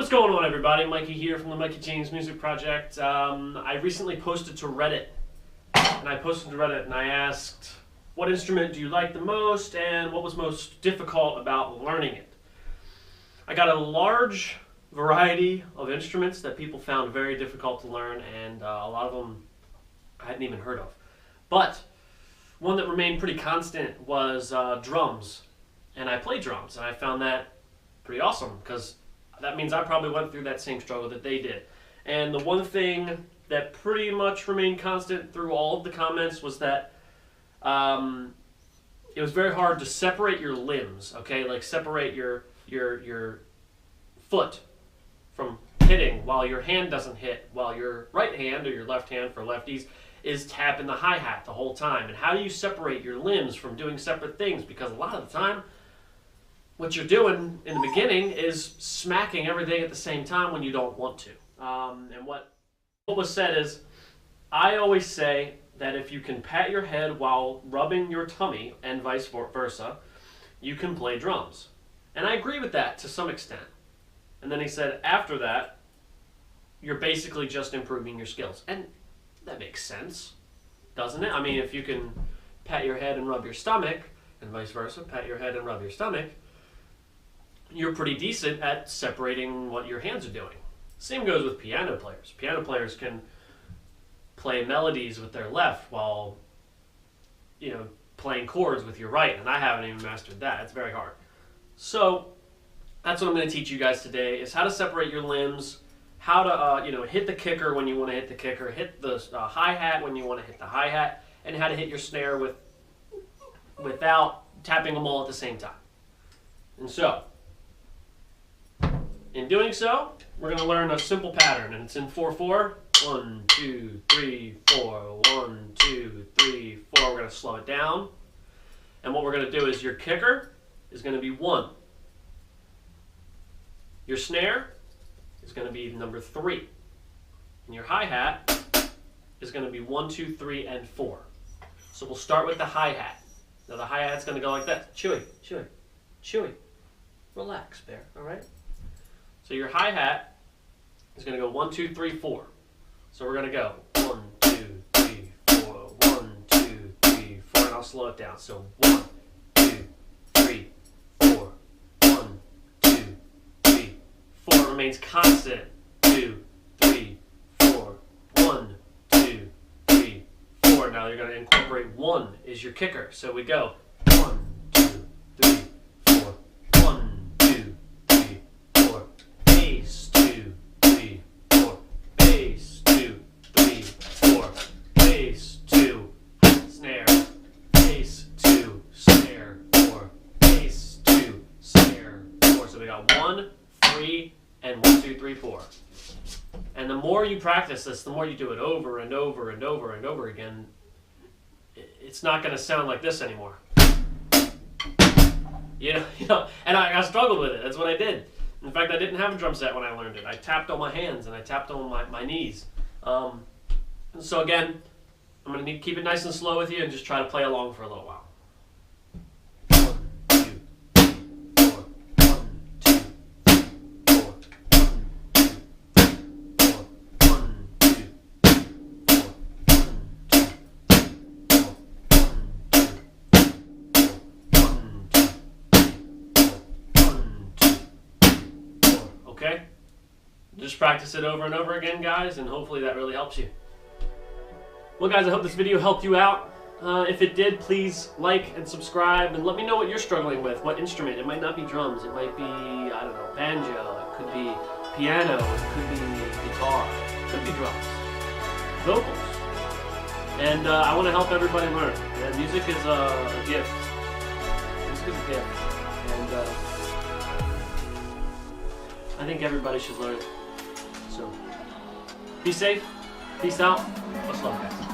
What's going on, everybody? Mikey here from the MikeyJamezMusic project. I recently posted to Reddit, and I asked, what instrument do you like the most, and what was most difficult about learning it? I got a large variety of instruments that people found very difficult to learn, and a lot of them I hadn't even heard of. But one that remained pretty constant was drums, and I play drums, and I found that pretty awesome because that means I probably went through that same struggle that they did. And the one thing that pretty much remained constant through all of the comments was that it was very hard to separate your limbs, okay? Like separate your foot from hitting while your hand doesn't hit, while your right hand, or your left hand for lefties, is tapping the hi-hat the whole time. And how do you separate your limbs from doing separate things? Because a lot of the time, what you're doing in the beginning is smacking everything at the same time when you don't want to. And what was said is, I always say that if you can pat your head while rubbing your tummy and vice versa, you can play drums. And I agree with that to some extent. And then he said, after that, you're basically just improving your skills. And that makes sense, doesn't it? I mean, if you can pat your head and rub your stomach, and vice versa, pat your head and rub your stomach, you're pretty decent at separating what your hands are doing. Same goes with piano players. Piano players can play melodies with their left while, playing chords with your right, and I haven't even mastered that. It's very hard. So that's what I'm going to teach you guys today, is how to separate your limbs, how to hit the kicker when you want to hit the kicker, hit the hi-hat when you want to hit the hi-hat, and how to hit your snare without tapping them all at the same time. And so, in doing so, we're going to learn a simple pattern, and it's in 4/4. 1, 2, 3, 4. 1, 2, 3, 4. We're going to slow it down. And what we're going to do is your kicker is going to be 1. Your snare is going to be number 3. And your hi-hat is going to be 1, 2, 3, and 4. So we'll start with the hi-hat. Now the hi-hat's going to go like that. Chewy, chewy, chewy. Relax, bear, all right? So your hi-hat is going to go 1, 2, 3, 4. So we're going to go 1, 2, 3, 4, 1, 2, 3, 4, and I'll slow it down. So 1, 2, 3, 4, 1, 2, 3, 4. It remains constant. 2, 3, 4, 1, 2, 3, 4. Now you're going to incorporate 1 is your kicker. So we go 1, 2, 3, 4, 1, 2, 3, 4. Bass, 2, 3, 4. Bass, 2, 3, 4. Bass, 2, snare. Bass, 2, snare, 4. Bass, 2, snare, 4. So we got 1, 3, and 1, 2, 3, 4. And the more you practice this, the more you do it over and over and over and over again, it's not going to sound like this anymore. And I struggled with it. That's what I did. In fact, I didn't have a drum set when I learned it. I tapped on my hands and I tapped on my knees. And so again, I'm going to keep it nice and slow with you and just try to play along for a little while. 1, 2, 3, 4. 1, 2, 3, 4. 1, 2, 3, 4. 1, 2, 3, 4. 1, 2, 3, 4. Okay? Just practice it over and over again, guys, and hopefully that really helps you. Well, guys, I hope this video helped you out. If it did, please like and subscribe, and let me know what you're struggling with, what instrument. It might not be drums. It might be, I don't know, banjo. It could be piano. It could be guitar. It could be drums. Vocals. And I want to help everybody learn. Yeah, music is a gift. Music is a gift. And I think everybody should learn it. So, be safe, peace out, much love, guys.